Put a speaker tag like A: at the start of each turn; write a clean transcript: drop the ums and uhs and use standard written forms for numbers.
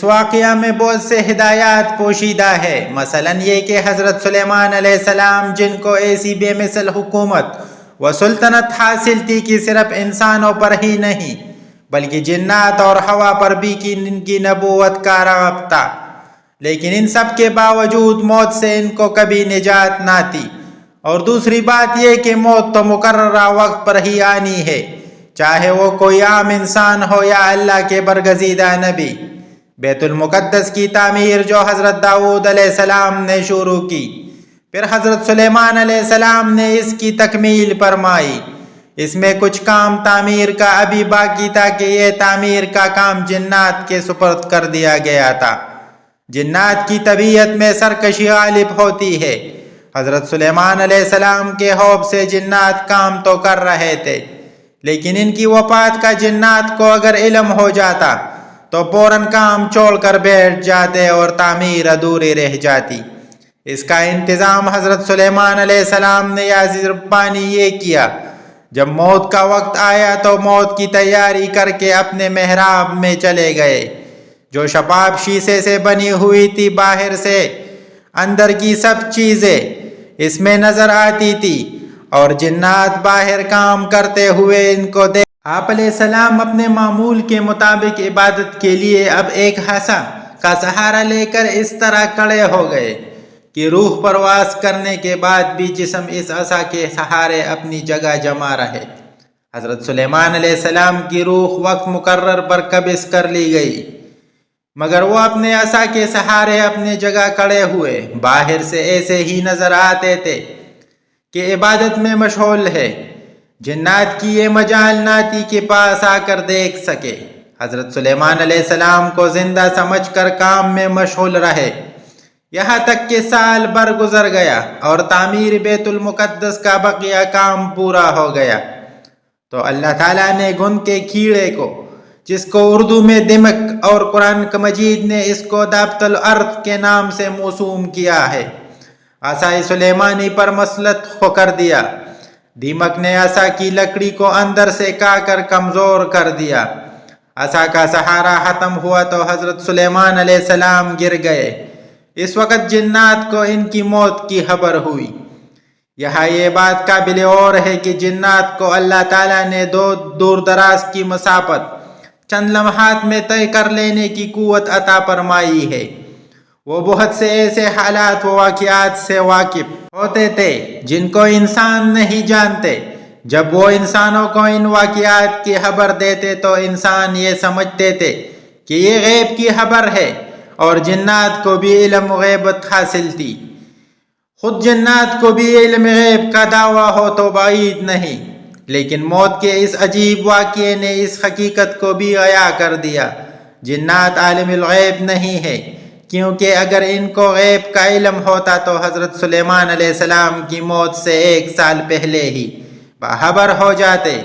A: اس واقعہ میں بہت سے ہدایات پوشیدہ ہے، مثلاً یہ کہ حضرت سلیمان علیہ السلام جن کو ایسی بے مثل حکومت و سلطنت حاصل تھی کہ صرف انسانوں پر ہی نہیں بلکہ جنات اور ہوا پر بھی ان کی نبوت کا رغب تھا، لیکن ان سب کے باوجود موت سے ان کو کبھی نجات نہ تھی۔ اور دوسری بات یہ کہ موت تو مقررہ وقت پر ہی آنی ہے، چاہے وہ کوئی عام انسان ہو یا اللہ کے برگزیدہ نبی۔ بیت المقدس کی تعمیر جو حضرت داؤد علیہ السلام نے شروع کی، پھر حضرت سلیمان علیہ السلام نے اس کی تکمیل فرمائی۔ اس میں کچھ کام تعمیر کا ابھی باقی تھا کہ یہ تعمیر کا کام جنات کے سپرد کر دیا گیا تھا۔ جنات کی طبیعت میں سرکشی غالب ہوتی ہے۔ حضرت سلیمان علیہ السلام کے خوف سے جنات کام تو کر رہے تھے، لیکن ان کی وفات کا جنات کو اگر علم ہو جاتا تو فوراً کام چھوڑ کر بیٹھ جاتے اور تعمیر ادھوری رہ جاتی۔ اس کا انتظام حضرت سلیمان علیہ السلام نے عزیز ربانی یہ کیا، جب موت کا وقت آیا تو موت کی تیاری کر کے اپنے محراب میں چلے گئے، جو شفاف شیشے سے بنی ہوئی تھی۔ باہر سے اندر کی سب چیزیں اس میں نظر آتی تھی، اور جنات باہر کام کرتے ہوئے ان کو دیکھ آپ علیہ السلام اپنے معمول کے مطابق عبادت کے لیے اب ایک عصا کا سہارا لے کر اس طرح کھڑے ہو گئے کہ روح پرواز کرنے کے بعد بھی جسم اس عصا کے سہارے اپنی جگہ جمع رہے۔ حضرت سلیمان علیہ السلام کی روح وقت مقرر پر قبض کر لی گئی، مگر وہ اپنے عصا کے سہارے اپنی جگہ کھڑے ہوئے۔ باہر سے ایسے ہی نظر آتے تھے کہ عبادت میں مشغول ہے۔ جنات کی یہ مجال نہ تھی کہ پاس آ کر دیکھ سکے۔ حضرت سلیمان علیہ السلام کو زندہ سمجھ کر کام میں مشغول رہے، یہاں تک کہ سال بھر گزر گیا اور تعمیر بیت المقدس کا بقیہ کام پورا ہو گیا۔ تو اللہ تعالیٰ نے گن کے کیڑے کو، جس کو اردو میں دمک اور قرآن مجید نے اس کو دابت الارض کے نام سے موسوم کیا ہے، عصا سلیمانی پر مسلط ہو کر دیا۔ دیمک نے عصا کی لکڑی کو اندر سے کھا کر کمزور کر دیا۔ عصا کا سہارا ختم ہوا تو حضرت سلیمان علیہ السلام گر گئے۔ اس وقت جنات کو ان کی موت کی خبر ہوئی۔ یہاں یہ بات قابل غور ہے کہ جنات کو اللہ تعالیٰ نے دور دراز کی مسافت چند لمحات میں طے کر لینے کی قوت عطا فرمائی ہے۔ وہ بہت سے ایسے حالات و واقعات سے واقف ہوتے تھے جن کو انسان نہیں جانتے۔ جب وہ انسانوں کو ان واقعات کی خبر دیتے تو انسان یہ سمجھتے تھے کہ یہ غیب کی خبر ہے، اور جنات کو بھی علم غیبت حاصل تھی۔ خود جنات کو بھی علم غیب کا دعویٰ ہو تو بعید نہیں، لیکن موت کے اس عجیب واقعے نے اس حقیقت کو بھی عیاں کر دیا: جنات عالم الغیب نہیں ہے، کیونکہ اگر ان کو غیب کا علم ہوتا تو حضرت سلیمان علیہ السلام کی موت سے 1 سال پہلے ہی باخبر ہو جاتے۔